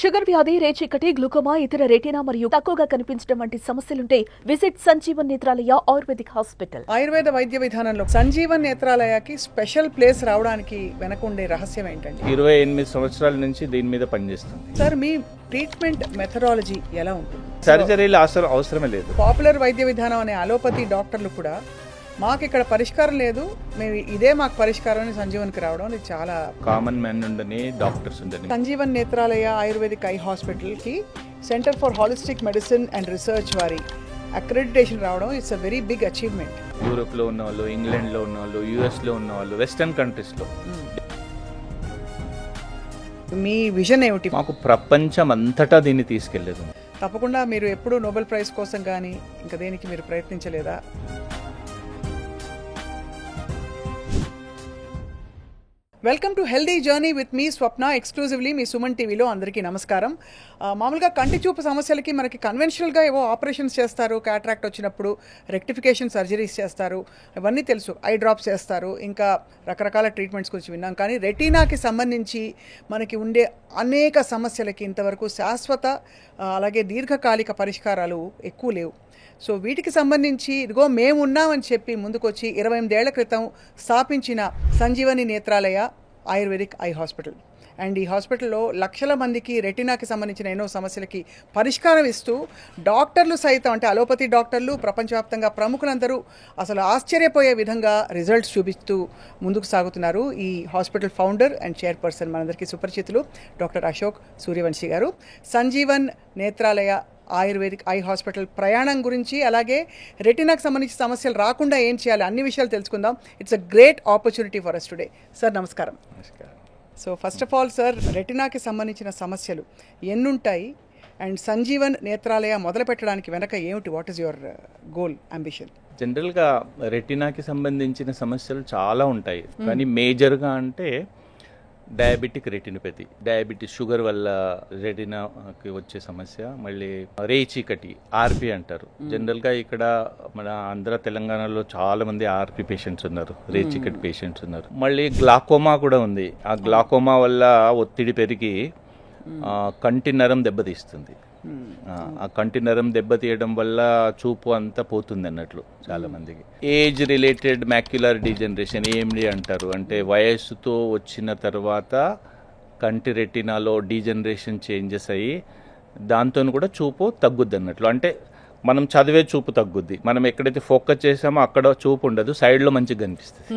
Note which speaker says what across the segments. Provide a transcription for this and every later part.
Speaker 1: Sugar వ్యాధి, రేచీకటి, glaucoma, ఇతర retina మరియు తక్కువగా కనిపించడం వంటి సమస్యలుంటే విజిట్ సంజీవన్ నేత్రాలయ ఆయుర్వేదిక్ హాస్పిటల్.
Speaker 2: ఆయుర్వేద వైద్య విధానంలో సంజీవన్ నేత్రాలయకి స్పెషల్ ప్లేస్ రావడానికి వెనకుండే రహస్యం ఏంటండి?
Speaker 3: 28 సంవత్సరాల నుంచి దీని మీద పనిచేస్తుంది.
Speaker 2: సార్, మీ ట్రీట్మెంట్ మెథడాలజీ ఎలా ఉంటుంది?
Speaker 3: సర్జరీలు అవసరమే లేదు.
Speaker 2: పాపులర్ వైద్య విధానం అనే అలోపతి డాక్టర్లు కూడా మాకు ఇక్కడ పరిష్కారం లేదు, మేము ఇదే మాకు పరిష్కారం అని సంజీవన్కి రావడం ఇది చాలా
Speaker 3: కామన్ మ్యాన్ ఉండని డాక్టర్స్ ఉండని
Speaker 2: సంజీవన్ నేత్రాలయ ఆయుర్వేదిక్ ఐ హాస్పిటల్కి centre for holistic medicine and research వారి అక్రెడిటేషన్ రావడం it's a very big achievement.
Speaker 3: యూరోప్లో ఉన్న వాళ్ళు, ఇంగ్లాండ్లో ఉన్న వాళ్ళు, యూఎస్లో ఉన్న వాళ్ళు, వెస్టర్న్ కంట్రీస్లో.
Speaker 2: మీ విజన్ ఏమిటి?
Speaker 3: మాకు ప్రపంచం అంతటా దీన్ని తీసుకెళ్లేదు.
Speaker 2: తప్పకుండా మీరు ఎప్పుడూ నోబెల్ ప్రైజ్ కోసం కానీ ఇంకా దేనికి మీరు ప్రయత్నించలేదా? Welcome to healthy journey with మీ స్వప్న, ఎక్స్క్లూజివ్లీ మీ సుమన్ టీవీలో. అందరికీ నమస్కారం. మామూలుగా కంటి చూపు సమస్యలకి మనకి కన్వెన్షనల్గా ఏవో ఆపరేషన్స్ చేస్తారు, క్యాట్రాక్ట్ వచ్చినప్పుడు రెక్టిఫికేషన్ సర్జరీస్ చేస్తారు, ఇవన్నీ తెలుసు, ఐ డ్రాప్స్ చేస్తారు, ఇంకా రకరకాల ట్రీట్మెంట్స్ గురించి విన్నాం. కానీ రెటీనాకి సంబంధించి మనకి ఉండే అనేక సమస్యలకి ఇంతవరకు శాశ్వత అలాగే దీర్ఘకాలిక పరిష్కారాలు ఎక్కువ లేవు. సో వీటికి సంబంధించి ఇదిగో మేమున్నామని చెప్పి ముందుకొచ్చి 28 ఏళ్ల క్రితం స్థాపించిన Sanjeevani Netralaya ayurvedic eye hospital. And ఈ హాస్పిటల్లో లక్షల మందికి రెటీనాకి సంబంధించిన ఎన్నో సమస్యలకి పరిష్కారం ఇస్తూ డాక్టర్లు సైతం, అంటే అలోపతి డాక్టర్లు ప్రపంచవ్యాప్తంగా ప్రముఖులందరూ అసలు ఆశ్చర్యపోయే విధంగా రిజల్ట్స్ చూపిస్తూ ముందుకు సాగుతున్నారు. ఈ హాస్పిటల్ ఫౌండర్ అండ్ చైర్పర్సన్ మనందరికీ సుపరిచితులు డాక్టర్ అశోక్ సూర్యవంశీ గారు. Sanjeevan Netralaya ayurvedic eye hospital ప్రయాణం గురించి, అలాగే రెటీనాకి సంబంధించిన సమస్యలు రాకుండా ఏం చేయాలి, అన్ని విషయాలు తెలుసుకుందాం. It's a great opportunity for us today. Sir నమస్కారం. So first of all sir, రెటీనాకి సంబంధించిన సమస్యలు ఎన్నుంటాయి అండ్ సంజీవన్ నేత్రాలయ మొదలు పెట్టడానికి వెనక ఏమిటి? What is your goal, ambition?
Speaker 3: జనరల్గా రెటీనాకి సంబంధించిన సమస్యలు చాలా ఉంటాయి, కానీ మేజర్గా అంటే డయాబెటిక్ రెటినోపతి, డయాబెటిస్, షుగర్ వల్ల రెటినాకి వచ్చే సమస్య, మళ్ళీ రేచీకటి, ఆర్పి అంటారు. జనరల్గా ఇక్కడ మన ఆంధ్ర తెలంగాణలో చాలా మంది ఆర్పి పేషెంట్స్ ఉన్నారు, రేచీకటి పేషెంట్స్ ఉన్నారు. మళ్ళీ గ్లాకోమా కూడా ఉంది. ఆ గ్లాకోమా వల్ల ఒత్తిడి పెరిగి కంటి నరం దెబ్బతీస్తుంది. ఆ కంటి నరం దెబ్బతీయడం వల్ల చూపు అంతా పోతుంది అన్నట్లు చాలా మందికి. Age related macular degeneration, AMD అంటారు, అంటే వయస్సుతో వచ్చిన తర్వాత కంటి రెటినాలో డీజనరేషన్ చేంజెస్ అయ్యి దాంతో కూడా చూపు తగ్గుద్ది అన్నట్లు. అంటే మనం చదివే చూపు తగ్గుద్ది, మనం ఎక్కడైతే ఫోకస్ చేసామో అక్కడ చూపు ఉండదు, సైడ్లో మంచిగా కనిపిస్తుంది.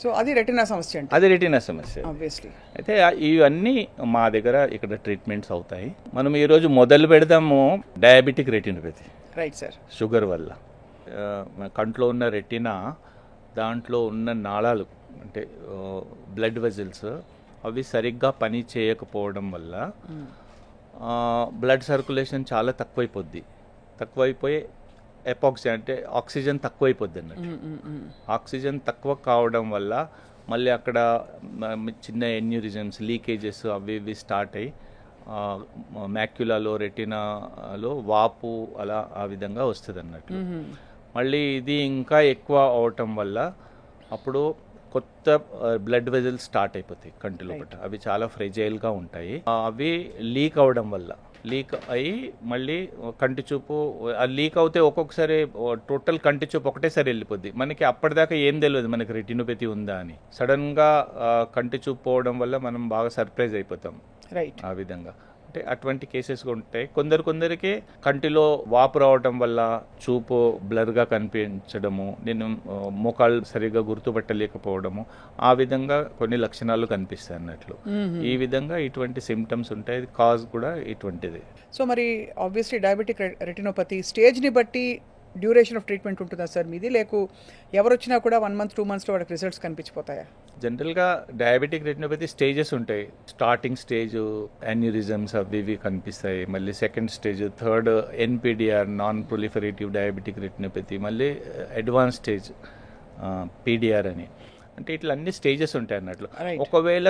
Speaker 2: సో అది రెటీనా సమస్య,
Speaker 3: అది రెటీనా సమస్య.
Speaker 2: ఆబ్వియస్లీ
Speaker 3: అయితే ఇవన్నీ మా దగ్గర ఇక్కడ ట్రీట్మెంట్స్ అవుతాయి. మనం ఈరోజు మొదలు పెడదాము diabetic retinopathy.
Speaker 2: Right sir.
Speaker 3: Sugar వల్ల కంట్లో ఉన్న రెటీనా, దాంట్లో ఉన్న నాళాలు అంటే బ్లడ్ వెజల్స్ అవి సరిగ్గా పని చేయకపోవడం వల్ల బ్లడ్ సర్క్యులేషన్ చాలా తక్కువైపోయి ఎపాక్సీ అంటే ఆక్సిజన్ తక్కువైపోద్ది అన్నట్టు. ఆక్సిజన్ తక్కువ కావడం వల్ల మళ్ళీ అక్కడ చిన్న ఎన్యూరిజమ్స్, లీకేజెస్ అవి ఇవి స్టార్ట్ అయ్యి మ్యాక్యులాలో, రెటినాలో వాపు అలా ఆ విధంగా వస్తుంది అన్నట్టు. మళ్ళీ ఇది ఇంకా ఎక్కువ అవటం వల్ల అప్పుడు కొత్త బ్లడ్ వెజల్స్ స్టార్ట్ అయిపోతాయి కంటి లోపల. అవి చాలా ఫ్రెజైల్గా ఉంటాయి. అవి లీక్ అవడం వల్ల లీక్ అయ్యి మళ్ళీ కంటి చూపు లీక్ అవుతే ఒక్కొక్కసారి టోటల్ కంటి చూపు ఒకటేసారి వెళ్ళిపోద్ది. మనకి అప్పటిదాకా ఏం తెలియదు మనకి రెటినోపతి ఉందా అని. సడన్ గా కంటి చూపు పోవడం వల్ల మనం బాగా సర్ప్రైజ్ అయిపోతాం.
Speaker 2: రైట్.
Speaker 3: ఆ విధంగా అంటే అటువంటి కేసెస్ ఉంటాయి. కొందరికి కంటిలో వాపు రావడం వల్ల చూపు బ్లర్గా కనిపించడము, నేను మోకాళ్ళు సరిగ్గా గుర్తుపట్టలేకపోవడము, ఆ విధంగా కొన్ని లక్షణాలు కనిపిస్తాయి అన్నట్లు. ఈ విధంగా ఇటువంటి సిమ్టమ్స్ ఉంటాయి. కాజ్ కూడా ఇటువంటిది.
Speaker 2: సో మరి ఆబ్వియస్లీ డయాబెటిక్ రెటినోపతి స్టేజ్ని బట్టి డ్యూరేషన్ ఆఫ్ ట్రీట్మెంట్ ఉంటుందా సార్ మీది? లేకు ఎవరు వచ్చినా కూడా 1 month 2 monthsలో వాడికి రిజల్ట్స్ కనిపించిపోతాయా?
Speaker 3: జనరల్గా డయాబెటిక్ రెటినోపతి స్టేజెస్ ఉంటాయి. స్టార్టింగ్ స్టేజ్ యాన్యూరిజమ్స్ అవి ఇవి కనిపిస్తాయి, మళ్ళీ second stage, third NPDR, non proliferative diabetic retinopathy, మళ్ళీ అడ్వాన్స్ స్టేజ్ పీడిఆర్ అని. అంటే ఇట్లా అన్ని స్టేజెస్ ఉంటాయి అన్నట్లు. ఒకవేళ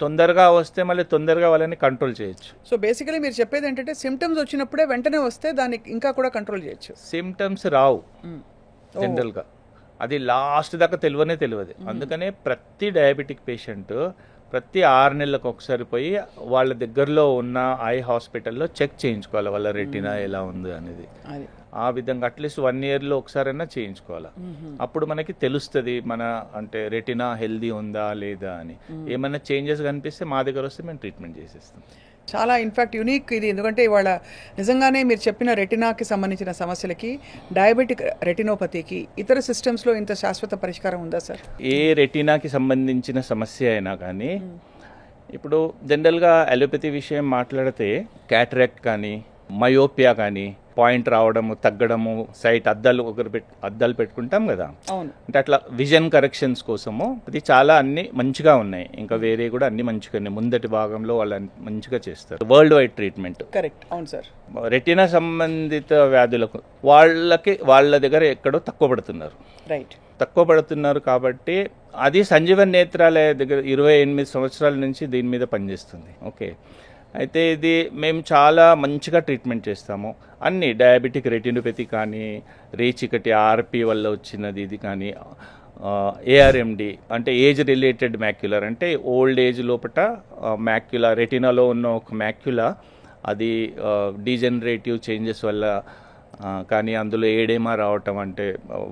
Speaker 3: తొందరగా వస్తే మళ్ళీ తొందరగా వాళ్ళని కంట్రోల్ చేయొచ్చు.
Speaker 2: సో బేసికలీ మీరు చెప్పేది ఏంటంటే సిమ్టమ్స్ వచ్చినప్పుడే వెంటనే వస్తే దాన్ని ఇంకా కూడా కంట్రోల్ చేయొచ్చు.
Speaker 3: సిమ్టమ్స్ రావు జనరల్గా, అది లాస్ట్ దాకా తెలియదు. అందుకనే ప్రతి డయాబెటిక్ పేషెంట్ ప్రతి 6 నెలలకు ఒకసారి పోయి వాళ్ళ దగ్గరలో ఉన్న ఐ హాస్పిటల్లో చెక్ చేయించుకోవాలి వాళ్ళ రెటీనా ఎలా ఉంది అనేది. ఆ విధంగా అట్లీస్ట్ 1 yearలో ఒకసారైనా చేయించుకోవాలి. అప్పుడు మనకి తెలుస్తుంది మన అంటే రెటీనా హెల్దీ ఉందా లేదా అని. ఏమైనా చేంజెస్ కనిపిస్తే మా దగ్గర వస్తే మేము ట్రీట్మెంట్ చేసేస్తాం.
Speaker 2: చాలా ఇన్ఫ్యాక్ట్ యునిక్ ఇది, ఎందుకంటే ఇవాళ నిజంగానే మీరు చెప్పిన రెటినాకి సంబంధించిన సమస్యలకి, డయాబెటిక్ రెటినోపతికి ఇతర సిస్టమ్స్లో ఇంత శాశ్వత పరిష్కారం ఉందా సార్?
Speaker 3: ఏ రెటినాకి సంబంధించిన సమస్య అయినా కానీ ఇప్పుడు జనరల్గా అలోపతి విషయం మాట్లాడితే క్యాటరాక్ట్ కానీ మయోపియా కానీ పాయింట్ రావడము తగ్గడము సైట్ అద్దాలు పెట్టుకుంటాం కదా, అంటే అట్లా విజన్ కరెక్షన్స్ కోసము అది చాలా అన్ని మంచిగా ఉన్నాయి. ఇంకా వేరే కూడా అన్ని మంచిగా ఉన్నాయి. ముందటి భాగంలో వాళ్ళు మంచిగా చేస్తారు. World wide treatment.
Speaker 2: కరెక్ట్, అవును సార్.
Speaker 3: రెటీనా సంబంధిత వ్యాధులకు వాళ్ళ దగ్గర ఎక్కడో తక్కువ పడుతున్నారు కాబట్టి అది సంజీవన్ నేత్రాలయ దగ్గర 28 సంవత్సరాల నుంచి దీని మీద పనిచేస్తుంది. ఓకే, అయితే ఇది మేము చాలా మంచిగా ట్రీట్మెంట్ చేస్తాము. అన్ని డయాబెటిక్ రెటినోపతి కానీ, రేచికటి ఆర్పి వల్ల వచ్చినది ఇది కానీ, ఏఆర్ఎండి అంటే ఏజ్ రిలేటెడ్ మ్యాక్యులర్, అంటే ఓల్డ్ ఏజ్ లోపల మ్యాక్యులా రెటినాలో ఉన్న ఒక మ్యాక్యులా అది డీజనరేటివ్ చేంజెస్ వల్ల కానీ అందులో ఏడేమా రావటం అంటే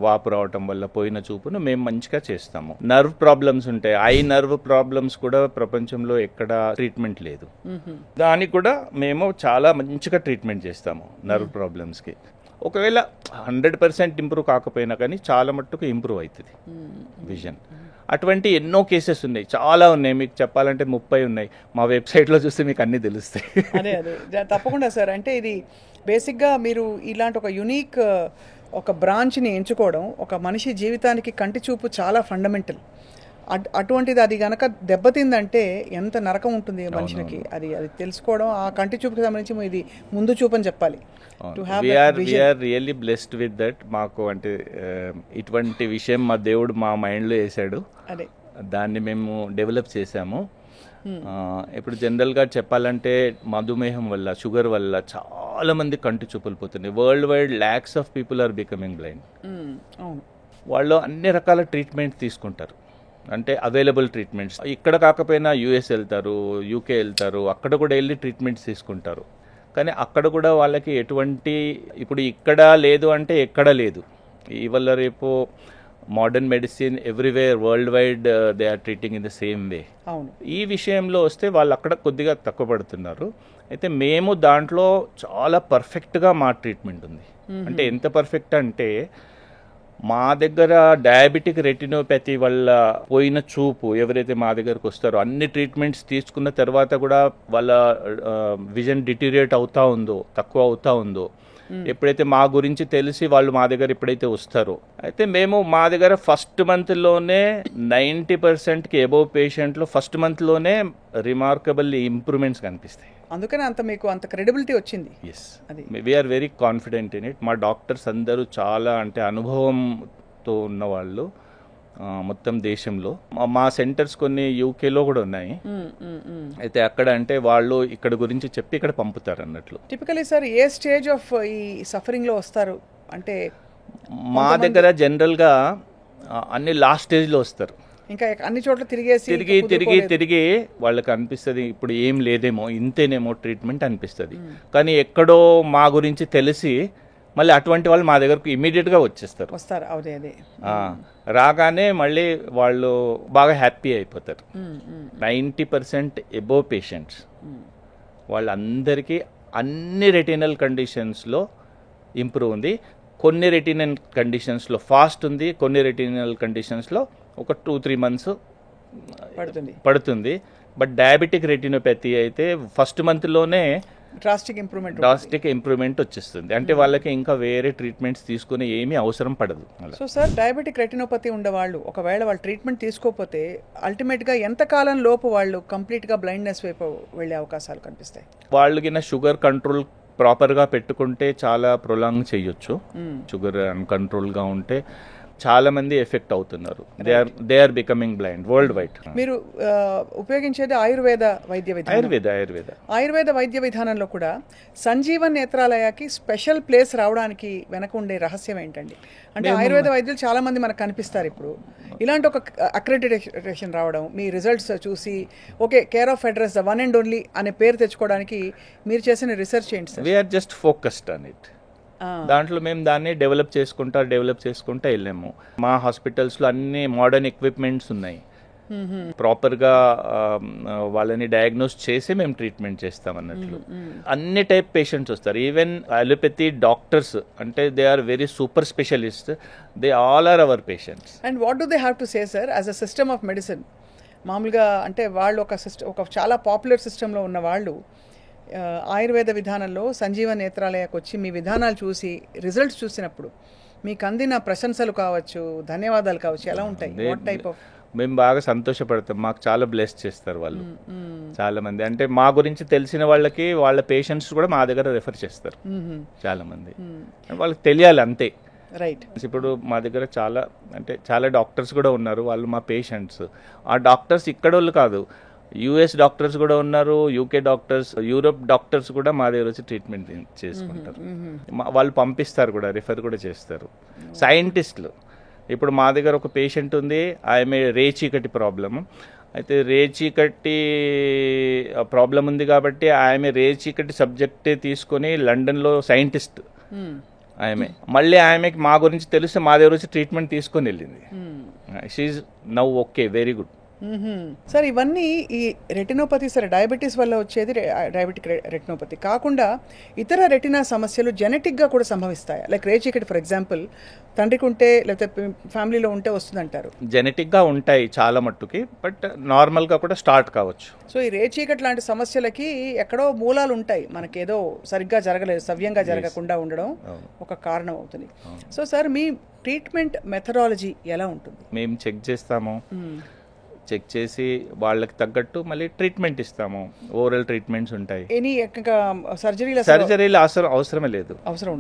Speaker 3: వాపు రావటం వల్ల పోయిన చూపును మేము మంచిగా చేస్తాము. నర్వ్ ప్రాబ్లమ్స్ ఉంటాయి, ఐ నర్వ్ ప్రాబ్లమ్స్ కూడా ప్రపంచంలో ఎక్కడ ట్రీట్మెంట్ లేదు. దానికి కూడా మేము చాలా మంచిగా ట్రీట్మెంట్ చేస్తాము. నర్వ్ ప్రాబ్లమ్స్కి ఒకవేళ 100% ఇంప్రూవ్ కాకపోయినా కానీ చాలా మట్టుకు ఇంప్రూవ్ అవుతుంది విజన్. అటువంటి ఎన్నో కేసెస్ ఉన్నాయి, చాలా ఉన్నాయి. మీకు చెప్పాలంటే 30 ఉన్నాయి. మా వెబ్సైట్లో చూస్తే మీకు అన్నీ తెలుస్తాయి.
Speaker 2: అదే తప్పకుండా సార్. అంటే ఇది బేసిక్గా మీరు ఇలాంటి ఒక యునీక్ ఒక బ్రాంచ్ని ఎంచుకోవడం ఒక మనిషి జీవితానికి కంటి చూపు చాలా ఫండమెంటల్. అటువంటిది అది గనక దెబ్బతిందంటే ఎంత నరకం ఉంటుంది మనిషికి, అది తెలుసుకోవడం. ఆ కంటి చూపుకి సంబంధించి ఇది ముందు చూపు అని చెప్పాలి.
Speaker 3: Really blessed with that. మాకు అంటే ఇటువంటి విషయం మా దేవుడు మా మైండ్లో వేసాడు, దాన్ని మేము డెవలప్ చేసాము. ఇప్పుడు జనరల్గా చెప్పాలంటే మధుమేహం వల్ల, షుగర్ వల్ల చాలా మంది కంటి చూపులు పోతున్నాయి. World wide lakhs of people are becoming blind. వాళ్ళు అన్ని రకాల ట్రీట్మెంట్ తీసుకుంటారు, అంటే అవైలబుల్ ట్రీట్మెంట్స్. ఇక్కడ కాకపోయినా యుఎస్ వెళ్తారు, యూకే వెళ్తారు, అక్కడ కూడా వెళ్ళి ట్రీట్మెంట్స్ తీసుకుంటారు. కానీ అక్కడ కూడా వాళ్ళకి ఎటువంటి ఇప్పుడు ఇక్కడ లేదు అంటే ఎక్కడ లేదు. ఇవాళ రేపు modern medicine everywhere world wide they are treating in the same way. ఈ విషయంలో వస్తే వాళ్ళు అక్కడ కొద్దిగా తక్కువ పడుతున్నారు. అయితే మేము దాంట్లో చాలా పర్ఫెక్ట్గా మా ట్రీట్మెంట్ ఉంది. అంటే ఎంత పర్ఫెక్ట్ అంటే మా దగ్గర డయాబెటిక్ రెటినోపతి వల్ల పోయిన చూపు ఎవరైతే మా దగ్గరకు వస్తారో అన్ని ట్రీట్మెంట్స్ తీసుకున్న తర్వాత కూడా వాళ్ళ విజన్ డిటీరియేట్ అవుతా ఉందో, తక్కువ అవుతా ఉందో, ఎప్పుడైతే మా గురించి తెలిసి వాళ్ళు మా దగ్గర ఎప్పుడైతే వస్తారో, అయితే మేము మా దగ్గర ఫస్ట్ మంత్లోనే 90%కి అబోవ్ పేషెంట్లు ఫస్ట్ మంత్లోనే రిమార్కబుల్ ఇంప్రూవ్మెంట్స్ కనిపిస్తాయి.
Speaker 2: అందుకనే అంత మీకు అంత క్రెడిబిలిటీ వచ్చింది.
Speaker 3: Yes, we are very confident in it. మా డాక్టర్స్ అందరూ చాలా అంటే అనుభవంతో ఉన్నవాళ్ళు మొత్తం దేశంలో. మా సెంటర్స్ కొన్ని యూకేలో కూడా ఉన్నాయి. అయితే అక్కడ అంటే వాళ్ళు ఇక్కడ గురించి చెప్పి ఇక్కడ పంపుతారు అన్నట్లు.
Speaker 2: Typically sir A stage of ఈ సఫరింగ్ లో వస్తారు అంటే?
Speaker 3: మా దగ్గర జనరల్గా అన్ని లాస్ట్ స్టేజ్లో వస్తారు.
Speaker 2: ఇంకా అన్ని చోట్ల
Speaker 3: తిరిగి వాళ్ళకి అనిపిస్తుంది ఇప్పుడు ఏం లేదేమో, ఇంతేనేమో ట్రీట్మెంట్ అనిపిస్తుంది. కానీ ఎక్కడో మా గురించి తెలిసి మళ్ళీ అటువంటి వాళ్ళు మా దగ్గరకు ఇమీడియట్గా వస్తారు. రాగానే మళ్ళీ వాళ్ళు బాగా హ్యాపీ అయిపోతారు. 90% ఎబోవ్ పేషెంట్స్ వాళ్ళందరికీ అన్ని రెటినల్ కండిషన్స్లో ఇంప్రూవ్ ఉంది. కొన్ని రెటినల్ కండిషన్స్లో ఫాస్ట్ ఉంది, కొన్ని రెటినల్ కండిషన్స్లో ఒక 2-3 months పడుతుంది. బట్ డయాబెటిక్ రెటినోపతి అయితే ఫస్ట్ మంత్లోనే
Speaker 2: డ్రాస్టిక్
Speaker 3: ఇంప్రూవ్మెంట్ వచ్చేస్తుంది. అంటే వాళ్ళకి ఇంకా వేరే ట్రీట్మెంట్స్ తీసుకునే ఏమీ అవసరం పడదు.
Speaker 2: సో సార్, డయాబెటిక్ రెటినోపతి ఉండేవాళ్ళు ఒకవేళ వాళ్ళు ట్రీట్మెంట్ తీసుకోకపోతే అల్టిమేట్గా ఎంత కాలం లోపు వాళ్ళు కంప్లీట్గా బ్లైండ్నెస్ వైపు వెళ్ళే అవకాశాలు కనిపిస్తాయి?
Speaker 3: వాళ్ళకి షుగర్ కంట్రోల్ ప్రాపర్గా పెట్టుకుంటే చాలా ప్రొలాంగ్ చేయొచ్చు. షుగర్ అన్కంట్రోల్గా ఉంటే చాలా మంది ఎఫెక్ట్ అవుతున్నారు. They are becoming blind world wide.
Speaker 2: మీరు ఉపయోగించేది ఆయుర్వేద వైద్య విధానం. ఆయుర్వేద వైద్య విధానంలో కూడా సంజీవన్ నేత్రాలయకి స్పెషల్ ప్లేస్ రావడానికి వెనక ఉండే రహస్యం ఏంటండి? అంటే ఆయుర్వేద వైద్యులు చాలా మంది మనకు కనిపిస్తారు. ఇప్పుడు ఇలాంటి ఒక అక్రెడిటేషన్ రావడం, మీ రిజల్ట్స్ చూసి okay care of address the one and only అనే పేరు తెచ్చుకోవడానికి మీరు చేసిన రీసెర్చ్ ఏంటి sir?
Speaker 3: We are just focused on it. దాంట్లో మేము దాన్ని డెవలప్ చేసుకుంటా వెళ్ళాము. మా హాస్పిటల్స్లో అన్ని మోడర్న్ ఎక్విప్మెంట్స్ ఉన్నాయి. ప్రాపర్గా వాళ్ళని డయాగ్నోస్ చేసి మేము ట్రీట్మెంట్ చేస్తాం అన్నట్లు. అన్ని టైప్ పేషెంట్స్ వస్తారు. ఈవెన్ అలోపతి డాక్టర్స్ అంటే they are very super specialist. They all are our patients.
Speaker 2: And what do they have to say sir as a system of medicine? మామూలుగా అంటే వాళ్ళు ఒక చాలా పాపులర్ సిస్టంలో ఉన్న వాళ్ళు ఆయుర్వేద విధానంలో సంజీవన్ నేత్రాలయకు వచ్చి మీ విధానాలు చూసి రిజల్ట్స్ చూసినప్పుడు మీకు అందిన ప్రశంసలు కావచ్చు, ధన్యవాదాలు కావచ్చు, ఎలా ఉంటాయి? What type of?
Speaker 3: మేము బాగా సంతోషపడతాం. మాకు చాలా బ్లెస్ చేస్తారు వాళ్ళు చాలా మంది. అంటే మా గురించి తెలిసిన వాళ్ళకి వాళ్ళ పేషెంట్స్ కూడా మా దగ్గర రెఫర్ చేస్తారు చాలా మంది. వాళ్ళకి తెలియాలి అంతే.
Speaker 2: రైట్.
Speaker 3: ఇప్పుడు మా దగ్గర చాలా డాక్టర్స్ కూడా ఉన్నారు. వాళ్ళు మా పేషెంట్స్. ఆ డాక్టర్స్ ఇక్కడ వాళ్ళు కాదు, యుఎస్ డాక్టర్స్ కూడా ఉన్నారు, యూకే డాక్టర్స్, యూరోప్ డాక్టర్స్ కూడా మా దగ్గర వచ్చి ట్రీట్మెంట్ చేసుకుంటారు. వాళ్ళు పంపిస్తారు కూడా, రిఫర్ కూడా చేస్తారు. సైంటిస్టులు ఇప్పుడు మా దగ్గర ఒక పేషెంట్ ఉంది, ఆమె రేచీకటి ప్రాబ్లము. అయితే రేచీకటి ప్రాబ్లం ఉంది కాబట్టి ఆమె రేచీకటి సబ్జెక్టే తీసుకొని లండన్లో సైంటిస్ట్ మళ్ళీ ఆమెకి మా గురించి తెలిసి మా దగ్గర వచ్చి ట్రీట్మెంట్ తీసుకొని వెళ్ళింది. షీఈ్ now okay, very good.
Speaker 2: Sir ఇవన్నీ ఈ రెటినోపతి, సరే డయాబెటీస్ వల్ల వచ్చేది డయాబెటిక్ రెటినోపతి కాకుండా ఇతర రెటినా సమస్యలు జెనెటిక్గా కూడా సంభవిస్తాయి. లైక్ రేచీకటి ఫర్ ఎగ్జాంపుల్ తండ్రికి ఉంటే లేకపోతే ఫ్యామిలీలో ఉంటే వస్తుందంటారు.
Speaker 3: జెనెటిక్గా ఉంటాయి చాలా మట్టుకి, బట్ నార్మల్గా కూడా స్టార్ట్ కావచ్చు.
Speaker 2: సో ఈ రేచీకటి లాంటి సమస్యలకి ఎక్కడో మూలాలు ఉంటాయి, మనకేదో సరిగ్గా జరగలేదు, సవ్యంగా జరగకుండా ఉండడం ఒక కారణం అవుతుంది. సో సార్ మీ ట్రీట్మెంట్ మెథడాలజీ ఎలా ఉంటుంది?
Speaker 3: మేము చెక్ చేస్తాము, చెక్ చేసి వాళ్ళకి తగ్గట్టు మళ్ళీ ట్రీట్మెంట్ ఇస్తాము. ఓరల్ ట్రీట్మెంట్స్ ఉంటాయి. సర్జరీలు అవసరమే లేదు, అవసరం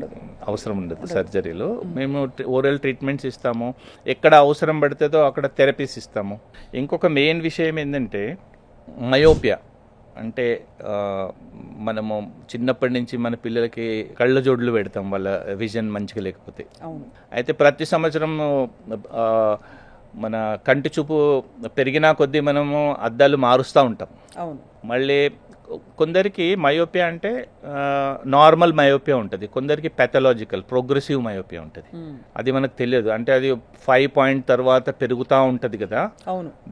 Speaker 3: ఉండదు సర్జరీలో. మేము ఓరల్ ట్రీట్మెంట్స్ ఇస్తాము. ఎక్కడ అవసరం పడుతుందో అక్కడ థెరపీస్ ఇస్తాము. ఇంకొక మెయిన్ విషయం ఏంటంటే మయోపియా. అంటే మనము చిన్నప్పటి నుంచి మన పిల్లలకి కళ్ళ జోడులు పెడతాం వాళ్ళ విజన్ మంచిగా లేకపోతే. అయితే ప్రతి సంవత్సరం మన కంటి చూపు పెరిగినా కొద్దీ మనము అద్దాలు మారుస్తూ ఉంటాం. మళ్ళీ కొందరికి మయోపియా అంటే నార్మల్ మయోపియా ఉంటుంది, కొందరికి పెథలాజికల్ ప్రోగ్రెసివ్ మయోపియా ఉంటుంది. అది మనకు తెలియదు. అంటే అది 5 పాయింట్ తర్వాత పెరుగుతూ ఉంటుంది కదా,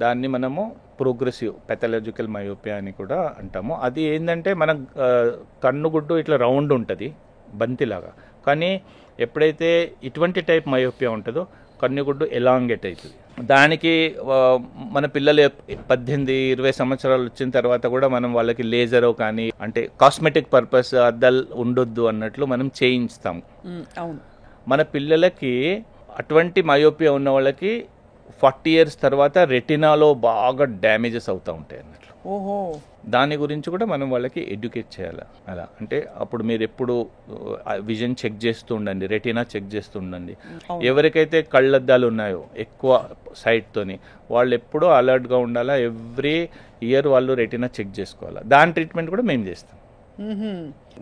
Speaker 3: దాన్ని మనము ప్రోగ్రెసివ్ పెథలాజికల్ మయోపియా అని కూడా అంటాము. అది ఏంటంటే మన కన్నుగుడ్డు ఇట్లా రౌండ్ ఉంటుంది బంతిలాగా, కానీ ఎప్పుడైతే ఇటువంటి టైప్ మయోపియా ఉంటుందో కన్నుగుడ్డు ఎలాంగేట్ అవుతుంది. దానికి మన పిల్లలు 18-20 సంవత్సరాలు వచ్చిన తర్వాత కూడా మనం వాళ్ళకి లేజర్ కానీ అంటే కాస్మెటిక్ పర్పస్ అద్దాలు ఉండొద్దు అన్నట్లు మనం చేయించుతాం. మన పిల్లలకి అటువంటి మయోపియా ఉన్న వాళ్ళకి 40 years తర్వాత రెటినాలో బాగా డ్యామేజెస్ అవుతూ ఉంటాయి అన్నట్లు. దాని గురించి కూడా మనం వాళ్ళకి ఎడ్యుకేట్ చేయాలి. అలా అంటే అప్పుడు మీరు ఎప్పుడు విజన్ చెక్ చేస్తూ ఉండండి, రెటీనా చెక్ చేస్తూ ఉండండి. ఎవరికైతే కళ్ళద్దాలు ఉన్నాయో ఎక్కువ సైట్తోని వాళ్ళు ఎప్పుడూ అలర్ట్గా ఉండాలా. ఎవ్రీ ఇయర్ వాళ్ళు రెటీనా చెక్ చేసుకోవాలా. దాని ట్రీట్మెంట్ కూడా మేము చేస్తాం.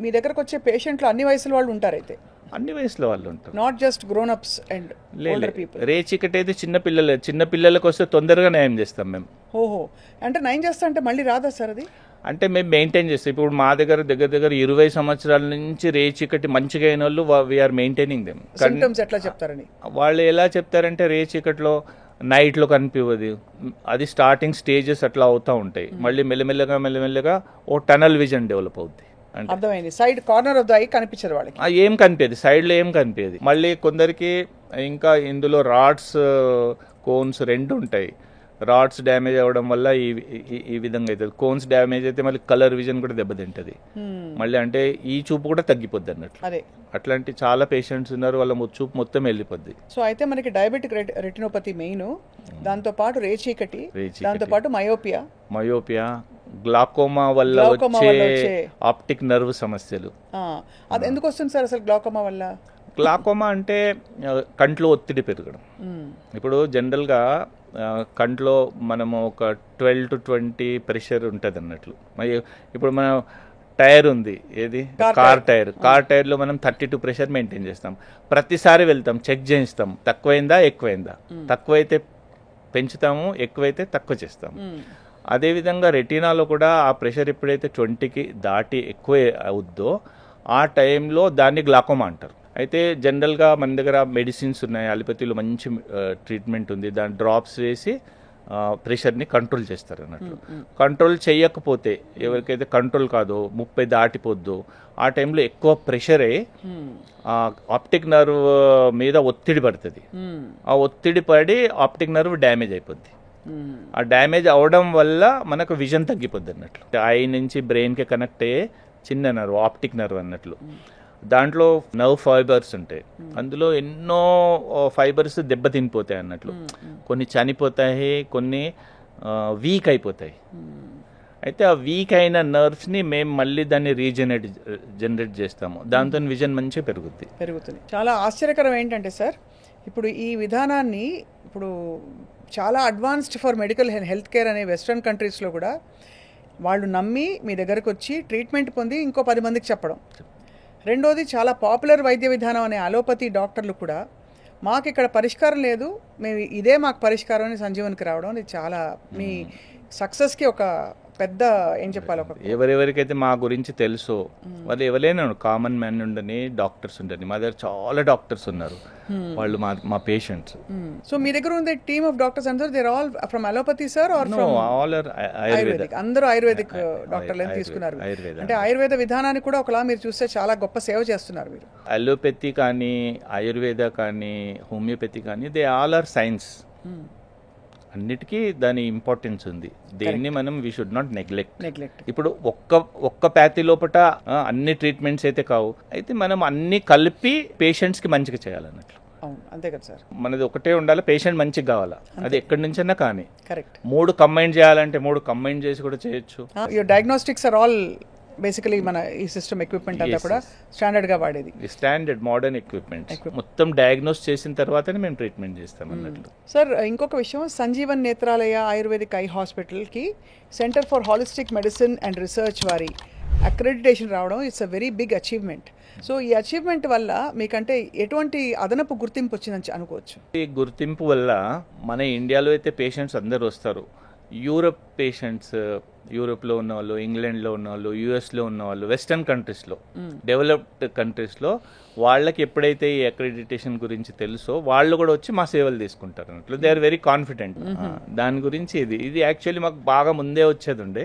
Speaker 2: మీ దగ్గరకు వచ్చే పేషెంట్లు అన్ని వయసుల వాళ్ళు ఉంటారు? అయితే
Speaker 3: అన్ని వయసులో వాళ్ళు ఉంటారు,
Speaker 2: not just grown ups and older people.
Speaker 3: రేచీకటి అయితే చిన్న పిల్లలకు వస్తే తొందరగా నయం చేస్తాం మేము.
Speaker 2: అంటే నయం చేస్తా అంటే మళ్ళీ రాదా సార్ అది?
Speaker 3: అంటే మేము మెయింటైన్ చేస్తాం. ఇప్పుడు మా దగ్గర 20 సంవత్సరాల నుంచి రేచీకటి మంచిగా అయిన వాళ్ళు వీఆర్ మెయింటైనింగ్ దెమ్.
Speaker 2: సింప్టమ్స్ ఎట్లా చెప్తారని
Speaker 3: వాళ్ళు ఎలా చెప్తారంటే రేచీకట్లో నైట్లో కనిపించదు, అది స్టార్టింగ్ స్టేజెస్ అట్లా అవుతూ ఉంటాయి. మళ్ళీ మెల్లమెల్లగా ఓ టనల్ విజన్ డెవలప్ అవుద్ది.
Speaker 2: అర్థమైంది. Side corner of the I కనిపించదు వాళ్ళకి,
Speaker 3: ఏం కనిపించదు, సైడ్లో ఏం కనిపించదు. మళ్ళీ కొందరికి ఇంకా ఇందులో రాడ్స్ కోన్స్ 2 ఉంటాయి. రాడ్స్ డ్యామేజ్ అవ్వడం వల్ల ఈ విధంగా అవుతుంది. కోన్స్ డ్యామేజ్ అయితే మళ్ళీ కలర్ విజన్ కూడా దెబ్బతింటది. మళ్ళీ అంటే ఈ చూపు కూడా తగ్గిపోద్ది అన్నట్లు. అట్లాంటి చాలా పేషెంట్స్ ఉన్నారు, వాళ్ళ చూపు మొత్తం వెళ్ళిపోద్ది.
Speaker 2: సో అయితే మనకి డయాబెటిక్ రెటినోపతి మెయిన్, దాంతో పాటు రేచీకటి, దాంతో పాటు మయోపియా, గ్లాకోమా వల్ల వచ్చే ఆప్టిక్ నర్వ్ సమస్యలు. అది ఎందుకు వస్తుంది సార్ అసలు గ్లాకోమా వల్ల?
Speaker 3: గ్లాకోమా అంటే కంట్లో ఒత్తిడి పెరగడం. ఇప్పుడు జనరల్గా కంట్లో మనము ఒక 12 to 20 ప్రెషర్ ఉంటుంది అన్నట్లు. మరి ఇప్పుడు మనం టైర్ ఉంది, ఏది కార్ టైర్లో మనం 32 ప్రెషర్ మెయింటైన్ చేస్తాం. ప్రతిసారి వెళ్తాం, చెక్ చేయిస్తాం, తక్కువైందా ఎక్కువైందా, తక్కువైతే పెంచుతాము, ఎక్కువైతే తక్కువ చేస్తాము. అదేవిధంగా రెటీనాలో కూడా ఆ ప్రెషర్ ఎప్పుడైతే 20కి దాటి ఎక్కువ అవుద్దో ఆ టైంలో దాన్ని గ్లాకోమా అంటారు. అయితే జనరల్గా మన దగ్గర మెడిసిన్స్ ఉన్నాయి, అలోపతిలో మంచి ట్రీట్మెంట్ ఉంది, దాని డ్రాప్స్ వేసి ప్రెషర్ని కంట్రోల్ చేస్తారు అన్నట్లు. కంట్రోల్ చేయకపోతే, ఎవరికైతే కంట్రోల్ కాదో 30 దాటిపోద్దో ఆ టైంలో ఎక్కువ ప్రెషరే ఆప్టిక్ నర్వ్ మీద ఒత్తిడి పడుతుంది. ఆ ఒత్తిడి పడి ఆప్టిక్ నర్వ్ డ్యామేజ్ అయిపోద్ది. ఆ డ్యామేజ్ అవడం వల్ల మనకు విజన్ తగ్గిపోద్ది అన్నట్లు. ఐ నుంచి బ్రెయిన్కి కనెక్ట్ అయ్యే చిన్న నర్వ్, ఆప్టిక్ నర్వ్ అన్నట్లు. దాంట్లో నర్వ్ ఫైబర్స్ ఉంటాయి, అందులో ఎన్నో ఫైబర్స్ దెబ్బతినిపోతాయి అన్నట్లు. కొన్ని చనిపోతాయి, కొన్ని వీక్ అయిపోతాయి. అయితే ఆ వీక్ అయిన నర్వ్స్ని మేము మళ్ళీ దాన్ని జనరేట్ చేస్తాము, దాంతో విజన్ మంచిగా పెరుగుతుంది.
Speaker 2: చాలా ఆశ్చర్యకరం ఏంటంటే సార్, ఇప్పుడు ఈ విధానాన్ని ఇప్పుడు చాలా advanced for medical health care అనే వెస్ట్రన్ కంట్రీస్లో కూడా వాళ్ళు నమ్మి మీ దగ్గరకు వచ్చి ట్రీట్మెంట్ పొంది ఇంకో 10 మందికి చెప్పడం. రెండోది, చాలా పాపులర్ వైద్య విధానం అనే అలోపతి డాక్టర్లు కూడా మాకు ఇక్కడ పరిష్కారం లేదు, మేము ఇదే మాకు పరిష్కారం అని సంజీవనికి రావడం, ఇది చాలా మీ సక్సెస్కి ఒక పెద్ద ఏం చెప్పాలి.
Speaker 3: ఎవరెవరికైతే మా గురించి తెలుసో వాళ్ళు ఎవరైనా కామన్ మ్యాన్ ఉండని డాక్టర్స్ ఉండని, మా దగ్గర చాలా డాక్టర్స్ ఉన్నారు, వాళ్ళు మా పేషెంట్స్.
Speaker 2: సో మీ దగ్గర ఉంది టీమ్ ఆఫ్ డాక్టర్స్ అందరూ they are all from allopathy sir or
Speaker 3: from all ayurvedic?
Speaker 2: అందరూ ఆయుర్వేదిక్ డాక్టర్లు తీసుకున్నారు. అంటే ఆయుర్వేద విధానాన్ని కూడా ఒకలా మీరు చూస్తే చాలా గొప్ప సేవ చేస్తున్నారు మీరు.
Speaker 3: అలోపతి కానీ, ఆయుర్వేద కానీ, హోమియోపతి కానీ, దే ఆల్ ఆర్ సైన్స్. అన్నిటికీ దాని ఇంపార్టెన్స్ ఉంది, దేన్ని మనం వీ షుడ్ నాట్ నెగ్లెక్ట్. ఇప్పుడు ఒక్క ప్యాథీ లోపల అన్ని ట్రీట్మెంట్స్ అయితే కావు, అయితే మనం అన్ని కలిపి పేషెంట్స్కి మంచిగా చేయాలన్నట్లు.
Speaker 2: అంతే కదా సార్,
Speaker 3: మనది ఒకటే ఉండాలి, పేషెంట్ మంచిగా కావాలా, అది ఎక్కడి నుంచైనా కానీ.
Speaker 2: కరెక్ట్.
Speaker 3: 3 కంబైన్ చేయాలంటే 3 కంబైన్ చేసి కూడా చేయొచ్చు.
Speaker 2: Your diagnostics are all basically మన ఈ సిస్టమ్ ఎక్విప్మెంట్ అంతా కూడా స్టాండర్డ్ గా వాడేది,
Speaker 3: స్టాండర్డ్ మోడర్న్ ఎక్విప్మెంట్. మొత్తం డయాగ్నోస్ చేసిన తర్వాతనే మేము ట్రీట్మెంట్ చేస్తాం అన్నట్లు.
Speaker 2: సార్ ఇంకొక విషయం, సంజీవన్ నేత్రాలయ ఆయుర్వేదిక్ ఐ హాస్పిటల్కి centre for holistic medicine and research వారి అక్రెడిటేషన్ రావడం it's a very big achievement. So ఈ అచీవ్మెంట్ వల్ల మీకంటే ఎటువంటి అదనపు గుర్తింపు వచ్చిందని అనుకోవచ్చు?
Speaker 3: ఈ గుర్తింపు వల్ల మన ఇండియాలో అయితే పేషెంట్స్ అందరు వస్తారు, యూరప్ పేషెంట్స్, యూరోప్లో ఉన్న వాళ్ళు, ఇంగ్లాండ్లో ఉన్న వాళ్ళు, యూఎస్లో ఉన్న వాళ్ళు, వెస్టర్న్ కంట్రీస్లో, డెవలప్డ్ కంట్రీస్లో వాళ్ళకి ఎప్పుడైతే ఈ అక్రెడిటేషన్ గురించి తెలుసో వాళ్ళు కూడా వచ్చి మా సేవలు తీసుకుంటారు అన్నట్లు. దే ఆర్ వెరీ కాన్ఫిడెంట్ దాని గురించి. ఇది యాక్చువల్లీ మాకు బాగా ముందే వచ్చేది ఉండే.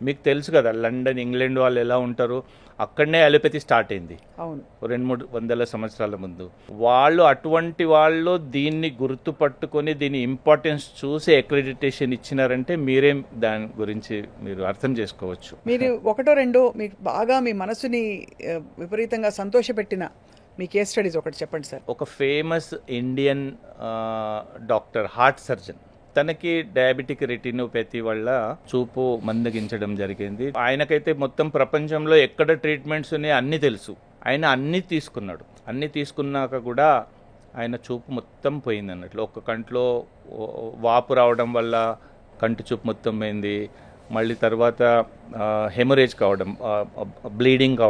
Speaker 3: మీకు తెలుసు కదా, లండన్, ఇంగ్లాండ్ వాళ్ళు ఎలా ఉంటారు, అక్కడనే అలోపతి స్టార్ట్ అయింది 200-300 సంవత్సరాల ముందు. వాళ్ళు అటువంటి వాళ్ళు దీన్ని గుర్తుపట్టుకొని దీని ఇంపార్టెన్స్ చూసి అక్రెడిటేషన్ ఇచ్చినారంటే మీరేం దాని గురించి మీరు అర్థం చేసుకోవచ్చు.
Speaker 2: మీరు ఒకటో రెండో మీకు బాగా మీ మనసుని విపరీతంగా సంతోషపెట్టిన మీ కేస్ స్టడీస్ ఒకటి చెప్పండి సార్.
Speaker 3: ఒక famous Indian doctor, heart surgeon, తనకి డయాబెటిక్ రెటినోపతి వల్ల చూపు మందగించడం జరిగింది. ఆయనకైతే మొత్తం ప్రపంచంలో ఎక్కడ ట్రీట్మెంట్స్ ఉన్నాయో అన్నీ తెలుసు. ఆయన అన్నీ తీసుకున్నాడు. అన్నీ తీసుకున్నాక కూడా ఆయన చూపు మొత్తం పోయింది అన్నట్లు. ఒక కంట్లో వాపు రావడం వల్ల కంటి చూపు మొత్తం పోయింది. మళ్ళీ తర్వాత హెమరేజ్ కావడం, బ్లీడింగ్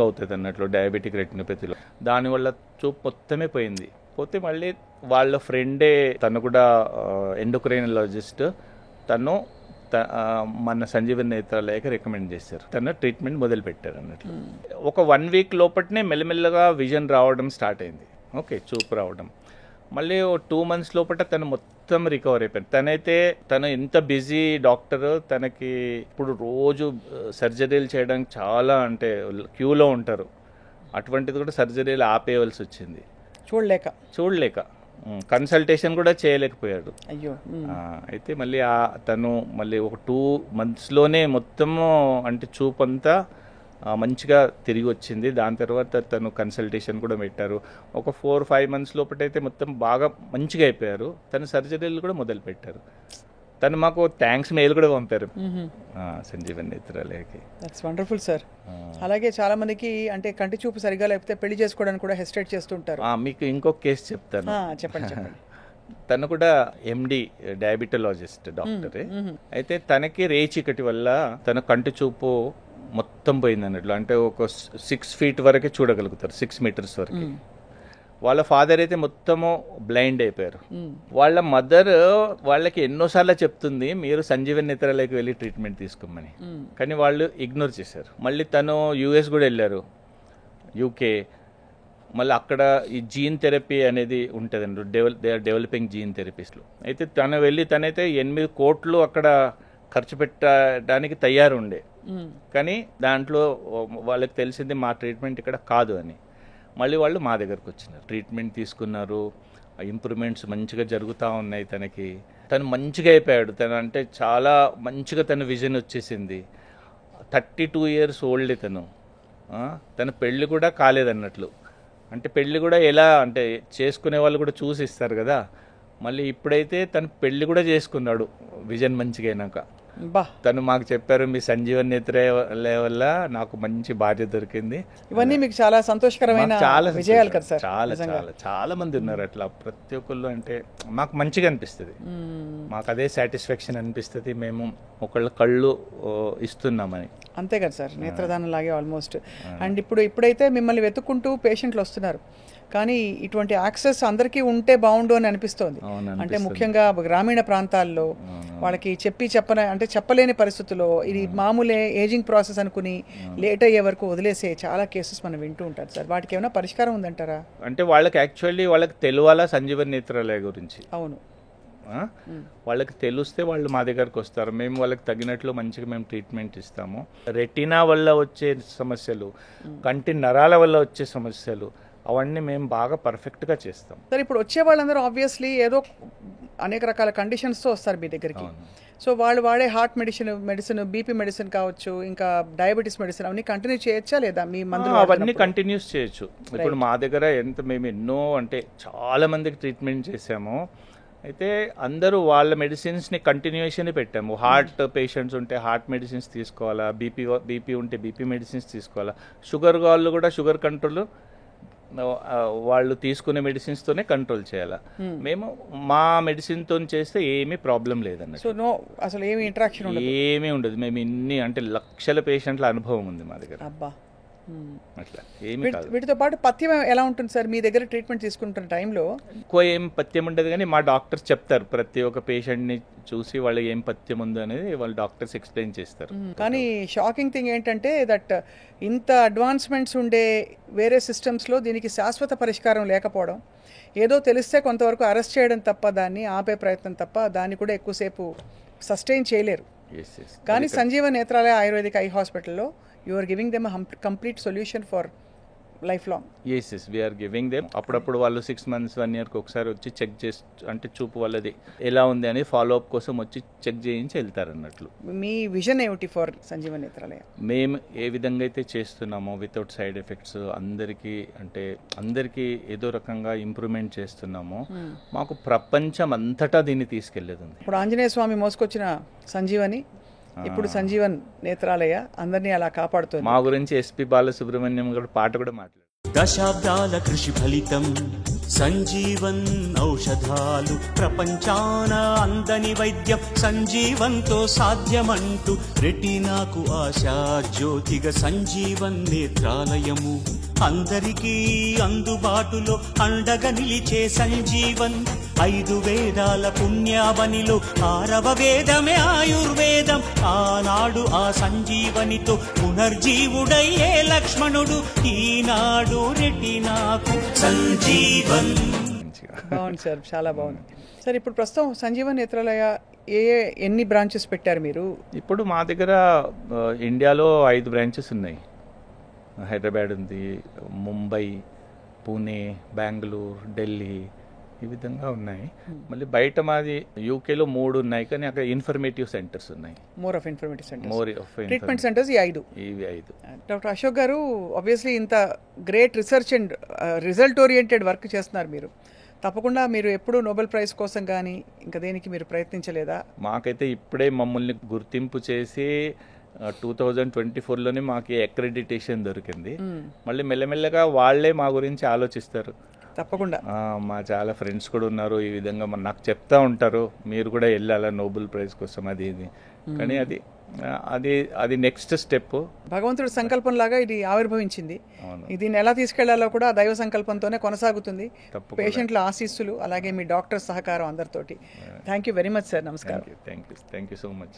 Speaker 3: అవుతుంది అన్నట్లు డయాబెటిక్ రెటినోపతిలో. దానివల్ల చూపు మొత్తమే పోయింది. పోతే మళ్ళీ వాళ్ళ ఫ్రెండే, తను కూడా ఎండోక్రైనాలజిస్ట్, తను మన సంజీవన్ నేత్రాలయకి రికమెండ్ చేశారు. తన ట్రీట్మెంట్ మొదలు పెట్టారు అన్నట్లు. ఒక 1 వీక్ లోపలనే మెల్లమెల్లగా విజన్ రావడం స్టార్ట్ అయింది. ఓకే, చూపు రావడం. మళ్ళీ 2 మంత్స్ లోపల తను మొత్తం రికవర్ అయిపోయింది. తను ఎంత బిజీ డాక్టర్, తనకి ఇప్పుడు రోజు సర్జరీలు చేయడానికి చాలా అంటే క్యూలో ఉంటారు. అటువంటిది కూడా సర్జరీలు ఆపేయవలసి వచ్చింది, చూడలేక కన్సల్టేషన్ కూడా చేయలేకపోయాడు.
Speaker 2: అయ్యో.
Speaker 3: అయితే మళ్ళీ తను మళ్ళీ ఒక 2 మంత్స్లోనే మొత్తము అంటే చూపు అంతా మంచిగా తిరిగి వచ్చింది. దాని తర్వాత తను కన్సల్టేషన్ కూడా పెట్టారు. ఒక 4-5 మంత్స్ లోపలైతే మొత్తం బాగా మంచిగా అయిపోయారు. తను సర్జరీలు కూడా మొదలు పెట్టారు. తను మాకు థ్యాంక్స్ మెయిల్ కూడా పంపారు సంజీవన్ నేత్రాలయకి.
Speaker 2: That's wonderful sir. అలాగే చాలా మందికి అంటే కంటి చూపు సరిగా లేకపోతే పెళ్లి చేసుకోవడానికి కూడా హెసిటేట్ చేస్తుంటారు.
Speaker 3: మీకు ఇంకొక కేసు చెప్తాను.
Speaker 2: చెప్పండి.
Speaker 3: తను కూడా ఎండి డయాబెటాలజిస్ట్ డాక్టరే. అయితే తనకి రేచీకటి వల్ల తన కంటి చూపు మొత్తం పోయింది అన్నట్లు. అంటే ఒక 6 feet వరకే చూడగలుగుతారు, 6 meters వరకు. వాళ్ళ ఫాదర్ అయితే మొత్తము బ్లైండ్ అయిపోయారు. వాళ్ళ మదర్ వాళ్ళకి ఎన్నోసార్లు చెప్తుంది మీరు సంజీవన్ నేత్రాలయకి వెళ్ళి ట్రీట్మెంట్ తీసుకోమని, కానీ వాళ్ళు ఇగ్నోర్ చేశారు. మళ్ళీ తను US కూడా వెళ్ళారు, UK. మళ్ళీ అక్కడ ఈ జీన్ థెరపీ అనేది ఉంటుందండి, దే ఆర్ డెవలపింగ్ జీన్ థెరపీస్లో. అయితే తను వెళ్ళి తనైతే 8 కోట్లు అక్కడ ఖర్చు పెట్టడానికి తయారు ఉండే, కానీ దాంట్లో వాళ్ళకి తెలిసింది మా ట్రీట్మెంట్ ఇక్కడ కాదు అని. మళ్ళీ వాళ్ళు మా దగ్గరకు వచ్చినారు, ట్రీట్మెంట్ తీసుకున్నారు, ఇంప్రూవ్మెంట్స్ మంచిగా జరుగుతూ ఉన్నాయి తనకి. తను మంచిగా అయిపోయాడు. తను అంటే చాలా మంచిగా తన విజన్ వచ్చేసింది. 32 years ఓల్డ్ తను. తన పెళ్ళి కూడా కాలేదన్నట్లు. అంటే పెళ్ళి కూడా ఎలా అంటే చేసుకునే వాళ్ళు కూడా చూసి ఇస్తారు కదా. మళ్ళీ ఇప్పుడైతే తను పెళ్ళి కూడా చేసుకున్నాడు విజన్ మంచిగా అయినాక. తను మాకు చెప్పారు మీ సంజీవన్ నేత్రాలయ వల్ల నాకు మంచి భార్య దొరికింది.
Speaker 2: ఇవన్నీ మీకు చాలా సంతోషకరమైన విజయాలు కదా సార్.
Speaker 3: చాలా చాలా చాలా మంది ఉన్నారు అట్లా. ప్రతి ఒక్కళ్ళు అంటే మాకు మంచిగా అనిపిస్తుంది, మాకు అదే సాటిస్ఫాక్షన్ అనిపిస్తుంది, మేము ఒకళ్ళ కళ్ళు ఇస్తున్నామని.
Speaker 2: అంతే కదా సార్, నేత్రదానం లాగే ఆల్మోస్ట్. అండ్ ఇప్పుడైతే మిమ్మల్ని వెతుక్కుంటూ పేషెంట్లు వస్తున్నారు, కానీ ఇటువంటి యాక్సెస్ అందరికీ ఉంటే బాగుండు అని అనిపిస్తోంది. అంటే ముఖ్యంగా గ్రామీణ ప్రాంతాల్లో వాళ్ళకి చెప్పలేని పరిస్థితుల్లో ఇది మామూలే ఏజింగ్ ప్రాసెస్ అనుకుని లేట్ అయ్యే వరకు వదిలేసే చాలా కేసెస్ మనం వింటూ ఉంటాం సార్. వాటికి ఏమైనా పరిష్కారం ఉందంటారా?
Speaker 3: అంటే వాళ్ళకి యాక్చువల్లీ వాళ్ళకి తెలియాలా సంజీవన్ నేత్రాలయ గురించి.
Speaker 2: అవును,
Speaker 3: వాళ్ళకి తెలిస్తే వాళ్ళు మా దగ్గరకు వస్తారు. మేము వాళ్ళకి తగినట్లు మంచిగా మేము ట్రీట్మెంట్ ఇస్తాము. రెటీనా వల్ల వచ్చే సమస్యలు, కంటి నరాల వల్ల వచ్చే సమస్యలు, అవన్నీ మేము బాగా పర్ఫెక్ట్గా చేస్తాం
Speaker 2: సార్. ఇప్పుడు వచ్చే వాళ్ళందరూ ఆబ్వియస్లీ ఏదో అనేక రకాల కండిషన్స్తో వస్తారు మీ దగ్గరికి. సో వాళ్ళు వాడే హార్ట్ మెడిసిన్, బీపీ మెడిసిన్ కావచ్చు, ఇంకా డయాబెటీస్ మెడిసిన్, అవన్నీ కంటిన్యూ చేయొచ్చా లేదా? మీ మందులు
Speaker 3: అవన్నీ కంటిన్యూస్ చేయొచ్చు. ఇప్పుడు మా దగ్గర మేము ఎన్నో అంటే చాలా మందికి ట్రీట్మెంట్ చేసాము. అయితే అందరూ వాళ్ళ మెడిసిన్స్ని కంటిన్యూషన్ పెట్టాము. హార్ట్ పేషెంట్స్ ఉంటే హార్ట్ మెడిసిన్స్ తీసుకోవాలా, బీపీ ఉంటే బీపీ మెడిసిన్స్ తీసుకోవాలా, షుగర్ వాళ్ళు కూడా షుగర్ కంట్రోల్ వాళ్ళు తీసుకునే మెడిసిన్స్తోనే కంట్రోల్ చేయాలా. మేము మా మెడిసిన్తో చేస్తే ఏమీ ప్రాబ్లం లేదన్నట్టు.
Speaker 2: సో అసలు ఏమి ఇంటరాక్షన్
Speaker 3: ఏమీ ఉండదు. మేము ఇన్ని అంటే లక్షల పేషెంట్ల అనుభవం ఉంది మా దగ్గర. అట్లా ఏమి కాదు.
Speaker 2: వీటితో పాటు పథ్యం ఎలా ఉంటుంది సార్ మీ దగ్గర ట్రీట్మెంట్ తీసుకుంటున్న టైంలో?
Speaker 3: ఎక్కువ ఏం పథ్యం ఉండదు, కానీ మా డాక్టర్స్ చెప్తారు ప్రతి ఒక్క పేషెంట్ని చూసి వాళ్ళు ఏం పథ్యం ఉందో అనేది వాళ్ళు డాక్టర్స్ ఎక్స్ప్లెయిన్ చేస్తారు.
Speaker 2: కానీ షాకింగ్ థింగ్ ఏంటంటే దట్ ఇంత అడ్వాన్స్మెంట్స్ ఉండే వేరే సిస్టమ్స్లో దీనికి శాశ్వత పరిష్కారం లేకపోవడం, ఏదో తెలిస్తే కొంతవరకు అరెస్ట్ చేయడం తప్ప, దాన్ని ఆపే ప్రయత్నం తప్ప దాన్ని కూడా ఎక్కువసేపు సస్టైన్ చేయలేరు. కానీ సంజీవన్ నేత్రాలయ ఆయుర్వేదిక్ ఐ హాస్పిటల్లో you are giving them a complete solution for lifelong.
Speaker 3: yes we are giving them. అప్పుడప్పుడు వాళ్ళు 6 months 1 year ఒకసారి వచ్చి చెక్ చేసి, అంటే చూపు వాళ్ళది ఎలా ఉంది అని ఫాలో అప్ కోసం వచ్చి చెక్ చేయించి వెళ్తారు అన్నట్లు.
Speaker 2: మీ విజన్ ఏమిటి ఫర్ సంజీవన్ నేత్రాలయ?
Speaker 3: మేము ఏ విధంగా అయితే చేస్తున్నామో వితౌట్ సైడ్ ఎఫెక్ట్స్ అందరికీ ఏదో రకంగా ఇంప్రూవ్మెంట్ చేస్తున్నామో, మాకు ప్రపంచం అంతటా దీన్ని తీసుకెళ్లేది ఉంది.
Speaker 2: ఇప్పుడు ఆంజనేయ స్వామి మోసుకొచ్చిన సంజీవని, ఇప్పుడు సంజీవన్ నేత్రాలయ అందరినీ అలా కాపాడుతుంది.
Speaker 3: మా గురించి ఎస్పి బాలసుబ్రహ్మణ్యం కూడా పాట కూడా మాట్లాడు.
Speaker 4: దశాబ్దాల కృషి ఫలితం సంజీవన్ ఔషధాలు, ప్రపంచాన అందని వైద్యం సంజీవన్తో సాధ్యమంటూ రెటీనాకు ఆశా జ్యోతిగా సంజీవన్ నేత్రాలయము. అందరికీ అందుబాటులో అండగా నిలిచే సంజీవన్. 5 వేదాల పుణ్యావనిలో 6వ వేదమే ఆయుర్వేదం. ఆనాడు ఆ సంజీవనితో పునర్జీవుడయ్యే లక్ష్మణుడు, ఈనాడు రెటీనాకు సంజీవన్.
Speaker 2: బాగుంది సార్, చాలా బాగుంది సార్. ఇప్పుడు ప్రస్తుతం సంజీవన్ నేత్రాలయ ఎన్ని బ్రాంచెస్ పెట్టారు మీరు?
Speaker 3: ఇప్పుడు మా దగ్గర ఇండియాలో 5 బ్రాంచెస్ ఉన్నాయి. హైదరాబాద్ ఉంది, ముంబై, పూణే, బెంగళూరు, ఢిల్లీ, ఈ విధంగా ఉన్నాయి. మళ్ళీ బయట మాది యూకేలో 3 ఉన్నాయి, కానీ అక్కడ ఇన్ఫర్మేటివ్ సెంటర్స్ ఉన్నాయి.
Speaker 2: More of informative centres,
Speaker 3: more of
Speaker 2: treatment centres ఇవి 5. డాక్టర్ అశోక్ గారు, ఆబ్వియస్లీ ఇంత great research and result oriented work చేస్తున్నారు మీరు. తప్పకుండా మీరు ఎప్పుడూ నోబెల్ ప్రైజ్ కోసం కానీ ఇంకా దేనికి మీరు ప్రయత్నించలేదా?
Speaker 3: మాకైతే ఇప్పుడే మమ్మల్ని గుర్తింపు చేసి 2024లోనే మాకు అక్రెడిటేషన్ దొరికింది. మళ్ళీ మెల్లమెల్లగా వాళ్ళే మా గురించి ఆలోచిస్తారు.
Speaker 2: తప్పకుండా
Speaker 3: మా చాలా ఫ్రెండ్స్ కూడా ఉన్నారు ఈ విధంగా నాకు చెప్తా ఉంటారు, మీరు కూడా వెళ్ళాలా నోబెల్ ప్రైజ్ కోసం అది ఇది. కానీ అది నెక్స్ట్ స్టెప్.
Speaker 2: భగవంతుడి సంకల్పం లాగా ఇది ఆవిర్భవించింది.
Speaker 3: అవును.
Speaker 2: దీన్ని ఎలా తీసుకెళ్లాలో కూడా దైవ సంకల్పంతోనే కొనసాగుతుంది.
Speaker 3: తప్పకుండా.
Speaker 2: పేషెంట్ల ఆశీస్సులు అలాగే మీ డాక్టర్ సహకారం అందరితోటి. Thank you very much sir. నమస్కారం.
Speaker 3: Thank you so much.